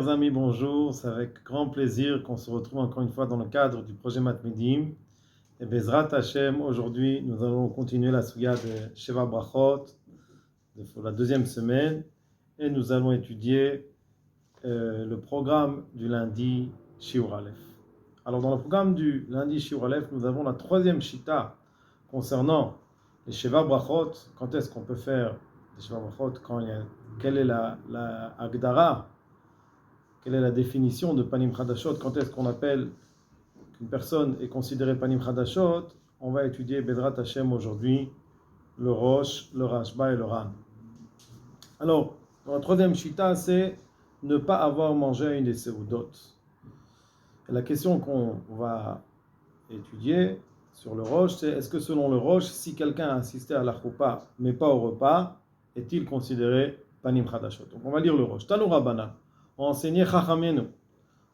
Chers amis, bonjour. C'est avec grand plaisir qu'on se retrouve encore une fois dans le cadre du projet Matmidim. Et Bezrat Hashem, aujourd'hui, nous allons continuer la Souya de Sheva Brachot pour la deuxième semaine. Et nous allons étudier le programme du lundi Shiur Aleph. Alors, dans le programme du lundi Shiur Aleph, nous avons la troisième Shita concernant les Sheva Brachot. Quand est-ce qu'on peut faire les Sheva Brachot? Quelle est la Agdara? Quelle est la définition de Panim Chadashot? Quand est-ce qu'on appelle qu'une personne est considérée Panim Chadashot? On va étudier Bezrat Hashem aujourd'hui, le Rosh, le Rashba et le Ran. Alors, dans la troisième Shita, c'est ne pas avoir mangé à une des Seudot. Et la question qu'on va étudier sur le Rosh, c'est est-ce que selon le Rosh, si quelqu'un a assisté à la Choupa, mais pas au repas, est-il considéré Panim Chadashot? Donc on va lire le Rosh. Tanu Rabbana. On enseignait Chachamenu,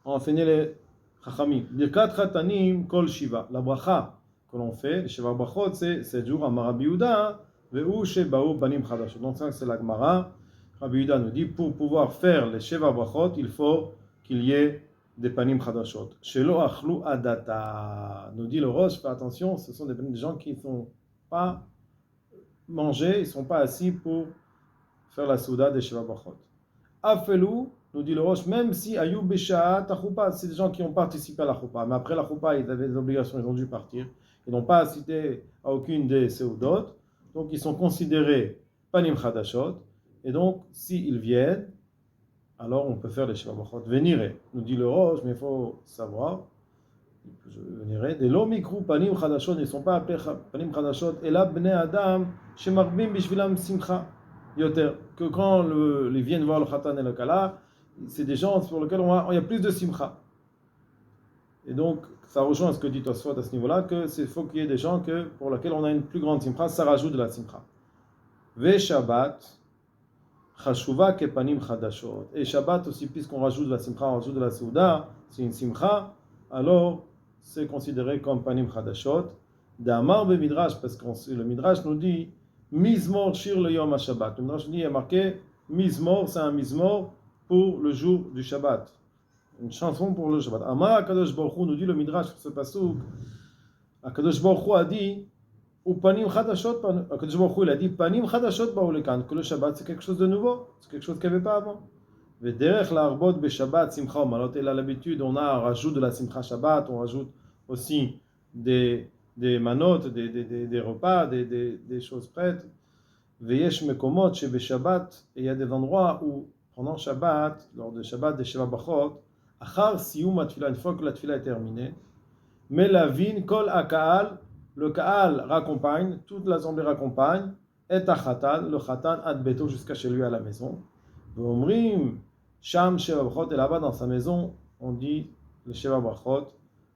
on enseignait les Chachamim. Birkat Chatanim Kol Shiva. La bracha que l'on fait, les Shiva Brachot, c'est 7 jours à Rabbi Yehuda, Ve'u Shebaou Panim Chadashot. Donc ça, c'est la Gemara. Rabbi Yehuda nous dit, pour pouvoir faire les Shiva Brachot, il faut qu'il y ait des Panim Chadashot. Shelo Achlu Adata. Nous dit le Rosh, fais attention, ce sont des gens qui ne sont pas mangés, ils ne sont pas assis pour faire la Souda des Shiva Brachot. Afelu, nous dit le Rosh, même si Ayub Beshaat Choupa, c'est des gens qui ont participé à la Choupa, mais après la Choupa, ils avaient des obligations, ils ont dû partir, ils n'ont pas assisté à aucune des Seudot, donc ils sont considérés Panim Chadashot, et donc s'ils viennent, alors on peut faire les Sheva Brachot. Venire, nous dit le Rosh, mais il faut savoir, je venirai, des Lo Mikru Panim Chadashot, ils ne sont pas appelés Panim Chadashot, et là, Bnei Adam, Shemarbim Bishvilam Simcha, Yoter, que quand ils viennent voir le Khatan et le Kala, c'est des gens pour lesquels il y a plus de simcha. Et donc, ça rejoint ce que dit Tosfot à ce niveau-là, que c'est faut qu'il y ait des gens pour lesquels on a une plus grande simcha, ça rajoute de la simcha. Ve Shabbat, Chashuva kepanim chadashot. Et Shabbat aussi, puisqu'on rajoute de la simcha, on rajoute de la souda, c'est une simcha, alors c'est considéré comme panim chadashot. D'Amar be Midrash, parce que le Midrash nous dit Mizmor shir le yom ha-Shabbat. Le Midrash nous dit, il y a marqué Mizmor, c'est un Mizmor pour le jour du Shabbat. Une chanson pour le Shabbat. Amar HaKadosh Baruch Hu, nous dit le Midrash sur ce pasuk, HaKadosh Baruch Hu a dit, ou Panim Chadashot, HaKadosh Baruch Hu il a dit, Panim Chadashot ba'olekan, que le Shabbat c'est quelque chose de nouveau, c'est quelque chose qu'il n'y avait pas avant. V'derech la'arbot beShabbat simcha u'malot, et là l'habitude on rajoute de la simcha Shabbat, on rajoute aussi des manotes, des repas, des choses prêtes. Veyesh mekomot chez Shabbat, et il y a des endroits où pendant Shabbat, lors de Shabbat des Sheva Brachot, achar siyum atfila, une fois que la tfila est terminée, melavin kol akaal, le kaal raccompagne, toute l'assemblée raccompagne, et achatan, le chatan ad beto jusqu'à chez lui à la maison. Veomrim sham Sheva Brachot, et là-bas dans sa maison, on dit le Sheva Brachot.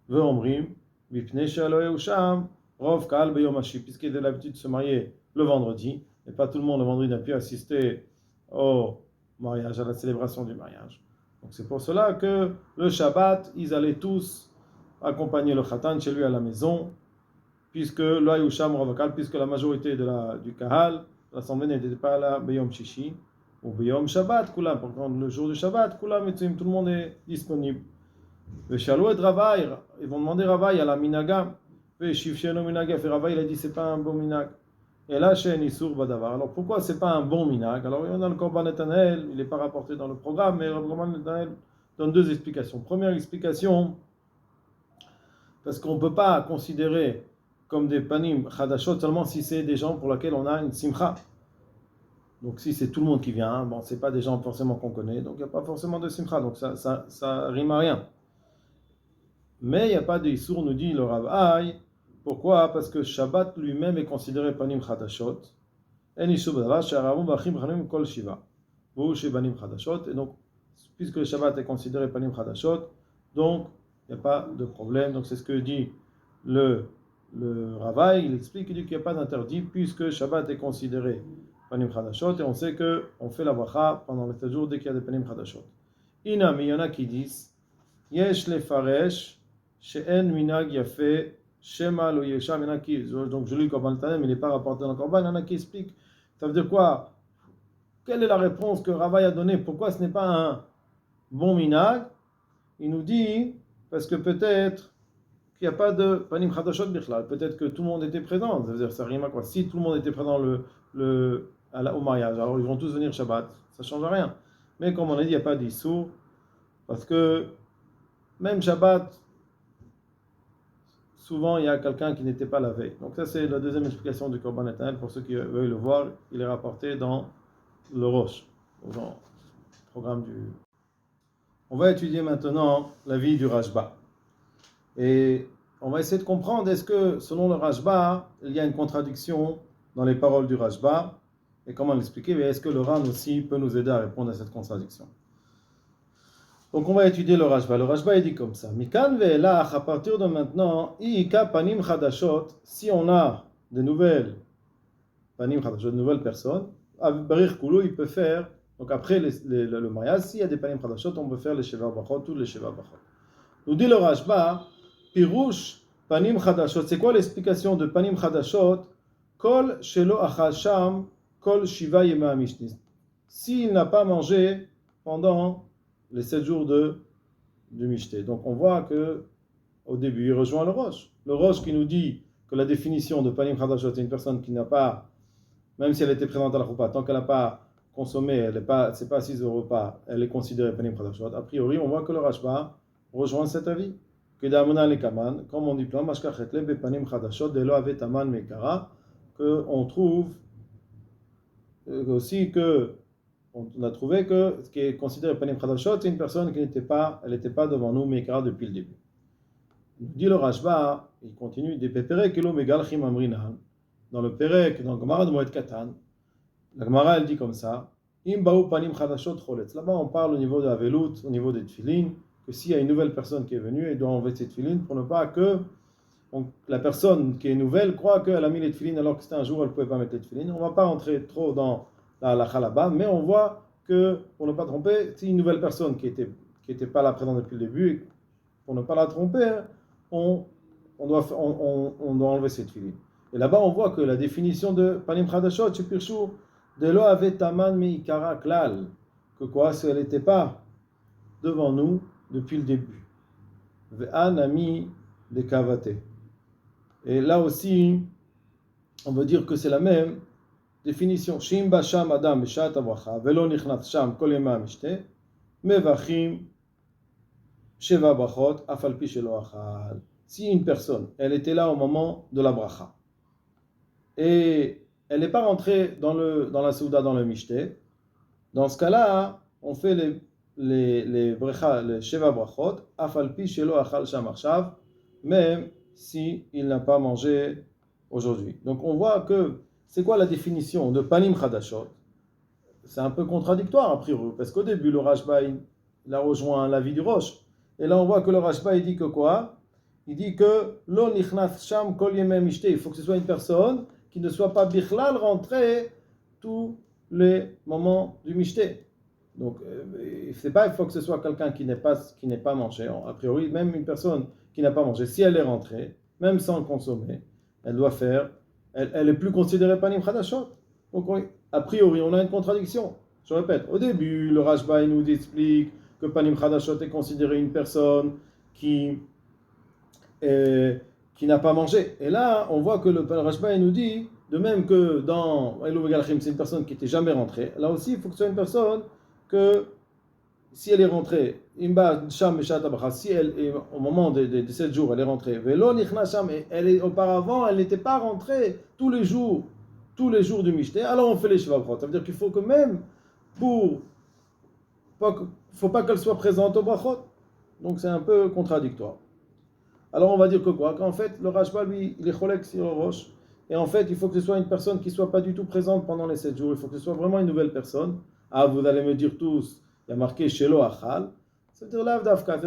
Veomrim vipnei she'alo sham rov kaal beyom hashi, puisqu'il a l'habitude de se marier le vendredi, et pas tout le monde le vendredi n'a pu assister au mariage, à la célébration du mariage. Donc c'est pour cela que le Shabbat, ils allaient tous accompagner le Khatan chez lui à la maison, puisque l'Ayusham Ravakal, puisque la majorité du Kahal, l'assemblée n'était pas là, Beyom Shishi, ou Beyom Shabbat, Kulam, par contre le jour du Shabbat, Kulam, tout le monde est disponible. Le Shalou et Ravaï, ils vont demander Ravaï à la Minaga, et Shivsheno Minaga, et Ravaï il a dit c'est pas un bon Minag. Et là, chez Nisur Badavar. Alors pourquoi c'est pas un bon minag? Alors il y en a le Korban Netanel, il n'est pas rapporté dans le programme, mais le Korban Netanel donne deux explications. Première explication, parce qu'on ne peut pas considérer comme des panim chadashot seulement si c'est des gens pour lesquels on a une simcha. Donc si c'est tout le monde qui vient, bon, c'est pas des gens forcément qu'on connaît, donc il n'y a pas forcément de simcha, donc ça rime à rien. Mais il n'y a pas de Issour, nous dit le Rav Aï. Pourquoi? Parce que Shabbat lui-même est considéré Panim Chadashot. Et donc, puisque le Shabbat est considéré Panim Chadashot, donc il n'y a pas de problème. Donc c'est ce que dit le Ravaï. Il explique qu'il n'y a pas d'interdit, puisque Shabbat est considéré Panim Chadashot, et on sait qu'on fait la bracha pendant les 7 jours dès qu'il y a des Panim Chadashot. Inam, il y en a qui disent Yesh lefaresh she'en minag yafeh Shema lo yesham, il y en a qui, donc je lis le Korban Netanel, mais il n'est pas rapporté dans le Korban, il y en a qui expliquent. Ça veut dire quoi? Quelle est la réponse que Ravaï a donnée? Pourquoi ce n'est pas bon minag, il nous dit, parce que peut-être qu'il n'y a pas de panim chadashot bichlal, peut-être que tout le monde était présent, c'est-à-dire ça rime à quoi? Si tout le monde était présent au mariage, alors ils vont tous venir Shabbat, ça ne change rien. Mais comme on a dit, il n'y a pas d'issur, parce que même Shabbat, souvent il y a quelqu'un qui n'était pas la veille. Donc ça c'est la deuxième explication du Korban Netanel, pour ceux qui veulent le voir, il est rapporté dans le Rosh, dans le programme du... On va étudier maintenant la vie du Rashba. Et on va essayer de comprendre, est-ce que selon le Rashba, il y a une contradiction dans les paroles du Rashba, et comment l'expliquer, mais est-ce que le Ran aussi peut nous aider à répondre à cette contradiction? Donc on va étudier le Rashba. Le Rashba il dit comme ça, Mikan ve'elach, à partir de maintenant, i'ika panim chadashot, si on a de nouvelles panim chadashot, de nouvelles personnes, Barir Kulu, il peut faire, donc après le mariage, s'il y a des panim chadashot, on peut faire les sheva brachot, tous les sheva brachot. Nous dit le Rashba, Pirouche panim chadashot, c'est quoi l'explication de panim chadashot? Kol shelo achal sham, kol shiva yema amishnis. S'il n'a pas mangé pendant les 7 jours du Mishté. Donc on voit que au début, il rejoint le Rosh. Le Rosh qui nous dit que la définition de panim chadashot, c'est une personne qui n'a pas, même si elle était présente à la choupa, tant qu'elle n'a pas consommé, elle n'est pas, c'est pas assise au repas, elle est considérée panim chadashot. A priori, on voit que le Rashba rejoint cet avis. Que d'amona le kaman, comme on dit plein, mashkachetle bepanim chadashot de lo avet aman mekara, que on trouve aussi que on a trouvé que ce qui est considéré panim chadashot, c'est une personne qui n'était pas, elle n'était pas devant nous mekara depuis le début. Il dit le Rashba, il continue, des pepere kelo megalchim amrinan, dans le Perek, dans le Gemara de Moed Katan, la Gemara elle dit comme ça, im baou panim chadashot choletz. Là-bas on parle au niveau de la velout, au niveau des tefilin, que s'il y a une nouvelle personne qui est venue, elle doit enlever ses tefilin pour ne pas que la personne qui est nouvelle croit qu'elle a mis les tefilin alors que c'était un jour elle ne pouvait pas mettre les tefilin. On ne va pas entrer trop dans la halakha là-bas, mais on voit que pour ne pas tromper, si une nouvelle personne qui était pas là présente depuis le début, pour ne pas la tromper, on doit enlever ses tefilin. Et là-bas on voit que la définition de panim chadashot chez Pirchou, de lo avet aman meikara klal, que quoi, si elle n'était pas devant nous depuis le début. Ve'an ami de kavate. Et là aussi, on veut dire que c'est la même définition. Shim basham adam beshat abracha velo nichnat sham kol yema mishte mevachim sheva brachot afal pi shelo achal. Si une personne, elle était là au moment de la bracha et elle n'est pas rentrée dans la souda, dans le mishte, dans ce cas-là, on fait les sheva brachot afal pi shelo achal sham achav, même si il n'a pas mangé aujourd'hui. Donc on voit que c'est quoi la définition de panim chadashot? C'est un peu contradictoire a priori, parce qu'au début le Rashba il a rejoint l'avis du Rosh, et là on voit que le Rashba il dit que quoi? Il dit que lo nichnas sham kol yemei mishte, il faut que ce soit une personne qui ne soit pas bichlal rentrée tous les moments du mishte. Donc c'est pas, il faut que ce soit quelqu'un qui n'est pas mangé. A priori, même une personne qui n'a pas mangé, si elle est rentrée, même sans consommer, elle doit faire, elle est plus considérée panim chadashot. Donc a priori, on a une contradiction. Je répète, au début, le Rashba il nous explique que panim chadashot est considéré une personne qui n'a pas mangé. Et là, on voit que le Rashba il nous dit, de même que dans Elou Megalchim, c'est une personne qui n'était jamais rentrée. Là aussi, il faut que ce soit une personne que si elle est rentrée, si elle est au moment de 7 jours, elle est rentrée, auparavant, elle n'était pas rentrée tous les jours du Mishté, alors on fait les Sheva Brachot. Ça veut dire qu'il faut que même faut pas qu'elle soit présente au Brachot. Donc c'est un peu contradictoire. Alors on va dire que quoi? Qu'en fait, le Rashba, lui, il est cholek sur le Rosh. Et en fait, il faut que ce soit une personne qui ne soit pas du tout présente pendant les 7 jours. Il faut que ce soit vraiment une nouvelle personne. Ah, vous allez me dire tous, il y a marqué Shelo Achal. C'est-à-dire Lav Dafka.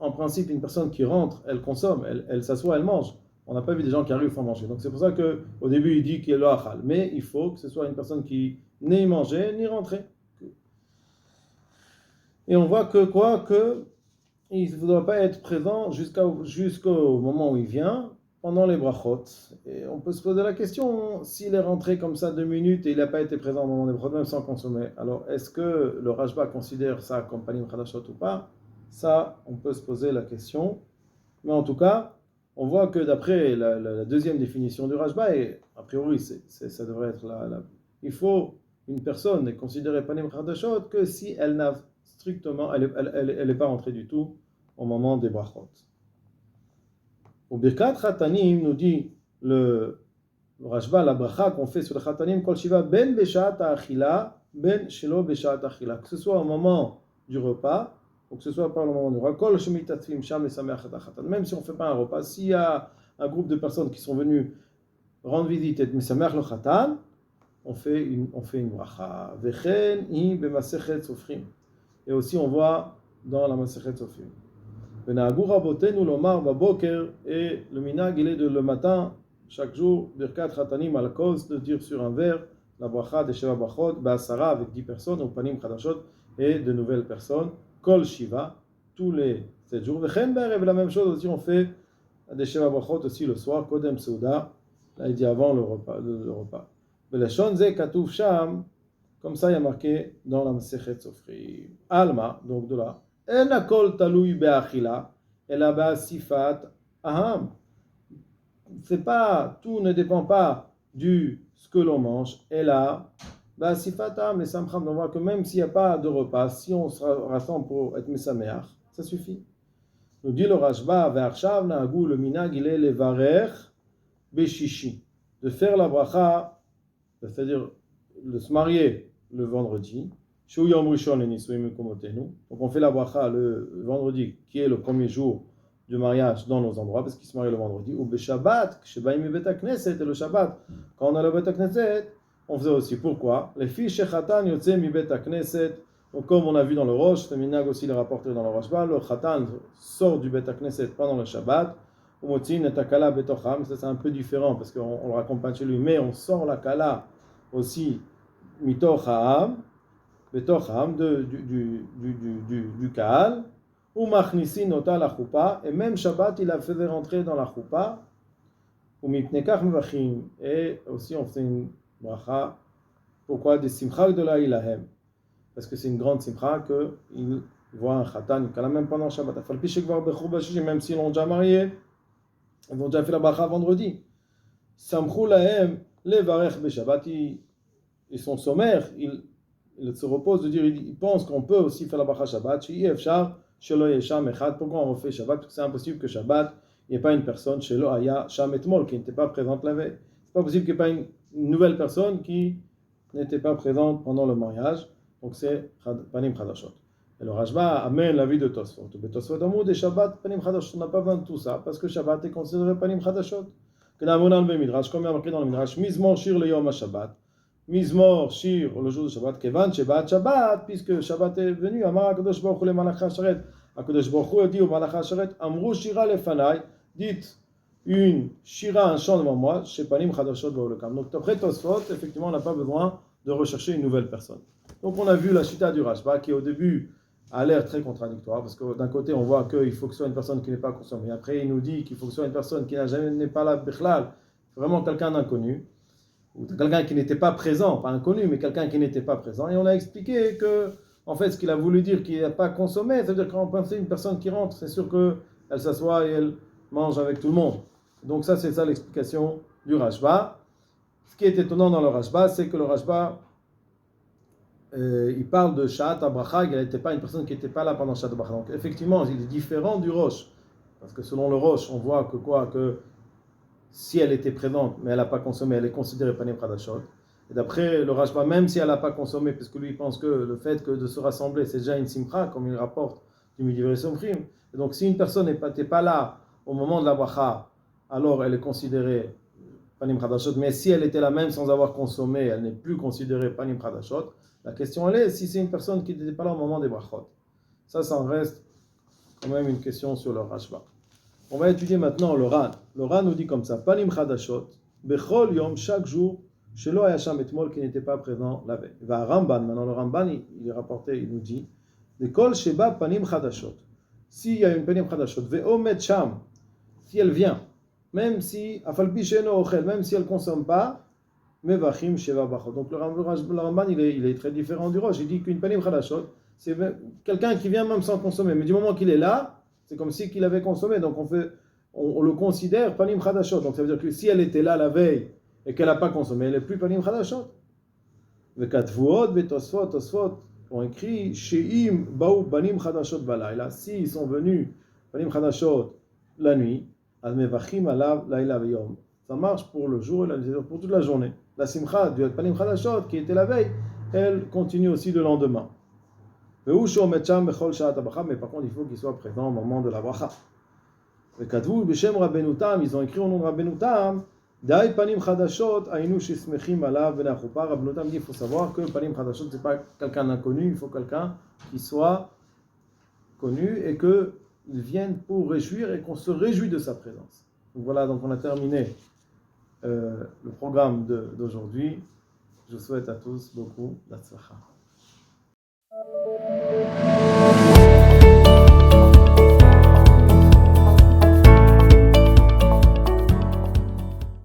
En principe, une personne qui rentre, elle consomme, elle s'assoit, elle mange. On n'a pas vu des gens qui arrivent sans manger. Donc c'est pour ça qu'au début, il dit qu'il y a Shelo Achal. Mais il faut que ce soit une personne qui n'est mangée, ni rentrée. Et on voit que quoi? Que il ne doit pas être présent jusqu'au moment où il vient. pendant les brachot. Et on peut se poser la question, s'il est rentré comme ça 2 minutes et il n'a pas été présent au moment des brachot, même sans consommer, alors est-ce que le Rashba considère ça comme panim chadashot ou pas? Ça, on peut se poser la question. Mais en tout cas, on voit que d'après la deuxième définition du Rashba, et a priori ça devrait être il faut une personne n'est considérée panim chadashot que si elle n'a strictement, elle n'est pas rentrée du tout au moment des brachot. Au Birkat Khatanim nous dit le Rashba, la bracha qu'on fait sur le Khatanim, Kol Shiva ben Beshat Achila, ben Shelo Beshat Achila, que ce soit au moment du repas ou que ce soit pas au moment du repas. Kol Shemitatfim Sham Lesameach et Khatan. Même si on ne fait pas un repas, s'il y a un groupe de personnes qui sont venues rendre visite et Mesameach le Khatan, on fait une bracha. Vechen I Bemasechet Sofrim. Et aussi on voit dans la Masechet Sofrim. Venagou Rabotenu Lomar Baboker, et le minag il est de le matin, chaque jour, Birkat Khatanim al cause de dire sur un verre la bracha de Sheva Brachot, Ba'asara avec 10 personnes, ou Panim Khadashot, et de nouvelles personnes, Kol Shiva, tous les 7 jours. Vechen Be'erev, la même chose aussi, on fait des Sheva Brachot aussi le soir, Kodem Seuda, là il dit avant le repas. Belashon Ze Katouf Sham, comme ça il y a marqué dans la Masechet Sofrim. Alma, donc de là. En akol talui be'achila, ela ba'asifat aham. C'est pas, tout ne dépend pas du ce que l'on mange. Ela ba'asifat aham, les samcham. On voit que même s'il n'y a pas de repas, si on se rassemble pour être mesameach, ça suffit. Nous dit le Rashba, ve'arshav na'agu le minag il est levarer be'shishi, de faire la bracha, c'est-à-dire de se marier le vendredi. Donc on fait la bracha le vendredi, qui est le premier jour du mariage dans nos endroits, parce qu'ils se marient le vendredi. Ou le Shabbat, et le Shabbat, quand on a le Bet HaKnesset, on faisait aussi. Pourquoi? Les filles shechatan yotze mi Bet HaKnesset, donc comme on a vu dans le Rosh, le minag aussi le rapporté dans le Rashba, le Chatan sort du Bet HaKnesset pendant le Shabbat, ou motzin et akala betocham, ça c'est un peu différent, parce qu'on le raconte pas chez lui, mais on sort la kala aussi mitoch ha'am, betocham du Kaal, ou machnisin nota la choupa, et même Shabbat il a fait rentrer dans la choupa, ou mipnekach mevachim, et aussi on fait une bracha. Pourquoi? Des simcha de la ilahem, parce que c'est une grande simcha qu'il voit un chatan, une kala même pendant Shabbat. Afal pishek var bechou bashish, même s'ils l'ont déjà marié, ils vont déjà fait la bracha vendredi. Samchou lahem levarech beshabbat, ils sont sommaires, il se repose de dire, il pense qu'on peut aussi faire la bracha Shabbat. Pourquoi on fait Shabbat? Parce que c'est impossible que Shabbat, il n'y ait pas une personne qui n'était pas présente la veille. C'est pas possible qu'il n'y ait pas une nouvelle personne qui n'était pas présente pendant le mariage. Donc c'est Panim Chadashot. Et le Rashba amène l'avis de Tosfot. Tosfot Amoud et Shabbat Panim Chadashot. On n'a pas besoin de tout ça parce que Shabbat est considéré Panim Chadashot. Comme il y a marqué dans le Midrash, Mizmor Shir le Yom HaShabbat. Mizmor Shir le jour de Shabbat, Kevan Shabbat Shabbat, puisque Shabbat est venu, Amar HaKadosh Baruch Hu le Malach HaSharet. HaKadosh Baruch Hu dit au Malach HaSharet, Amru Shira lefanai, dites une Shira, un chant devant moi, chez Panim Chadashot Ba'olokam. Donc d'après Tosfot, effectivement, on n'a pas besoin de rechercher une nouvelle personne. Donc on a vu la chita du Rashba qui au début a l'air très contradictoire, parce que d'un côté on voit qu'il faut que ce soit une personne qui n'est pas consommée, après il nous dit qu'il faut que ce soit une personne qui n'est pas là, Bichlal, vraiment quelqu'un d'inconnu, ou quelqu'un qui n'était pas présent, pas inconnu, mais quelqu'un qui n'était pas présent. Et on a expliqué que, en fait, ce qu'il a voulu dire qu'il n'a pas consommé, c'est-à-dire quand on pense une personne qui rentre, c'est sûr qu'elle s'assoit et elle mange avec tout le monde. Donc ça, c'est ça l'explication du Rashba. Ce qui est étonnant dans le Rashba, c'est que le Rashba, il parle de Sha'at HaBracha, il n'était pas une personne qui n'était pas là pendant Sha'at HaBracha. Donc effectivement, il est différent du Rosh. Parce que selon le Rosh, on voit que si elle était présente, mais elle n'a pas consommé, elle est considérée Panim Chadashot. Et d'après le Rashba, même si elle n'a pas consommé, parce que lui il pense que le fait que de se rassembler, c'est déjà une simcha, comme il rapporte du Midivre Somchim. Et donc si une personne n'était pas là au moment de la bracha, alors elle est considérée Panim Chadashot. Mais si elle était là même sans avoir consommé, elle n'est plus considérée Panim Chadashot. La question elle est si c'est une personne qui n'était pas là au moment des brachot. Ça en reste quand même une question sur le Rashba. On va étudier maintenant le Ran. Le Ran nous dit comme ça, Panim Chadashot, Bechol Yom, chaque jour, Shelo Hayasham Etmol, qui n'était pas présent la veille. Va Ramban, maintenant le Ramban, il est rapporté, il nous dit, de Kol Sheba Panim Chadashot. S'il y a une Panim Chadashot, Ve'omet Sham, si elle vient, même si, afalpi sheno ochel, même si elle ne consomme pas, mevachim sheva brachot. Donc le Ramban, il est très différent du Rosh. Il dit qu'une panim chadashot, c'est quelqu'un qui vient même sans consommer, mais du moment qu'il est là, c'est comme si qu'il avait consommé. Donc on le considère panim chadashot. Donc ça veut dire que si elle était là la veille et qu'elle n'a pas consommé, elle n'est plus panim chadashot. Vekatvuot Tosfot ont écrit sheim baou panim chadashot balayla. Si ils sont venus panim chadashot la nuit, al mevachim alav laila veyom. Ça marche pour le jour et pour toute la journée. La simcha du panim chadashot qui était la veille, elle continue aussi le lendemain. Mais par contre, il faut qu'il soit présent au moment de la bracha. Ils ont écrit au nom de Rabbeinu Tam, Panim Chadashot, Ainu Shismechim Alav Ben Achupa. Rabbeinu Tam dit qu'il faut savoir que Panim Chadashot, ce n'est pas quelqu'un d'inconnu, il faut quelqu'un qui soit connu et qu'il vienne pour réjouir et qu'on se réjouit de sa présence. Donc voilà, donc on a terminé le programme d'aujourd'hui. Je vous souhaite à tous beaucoup d'Atzlacha.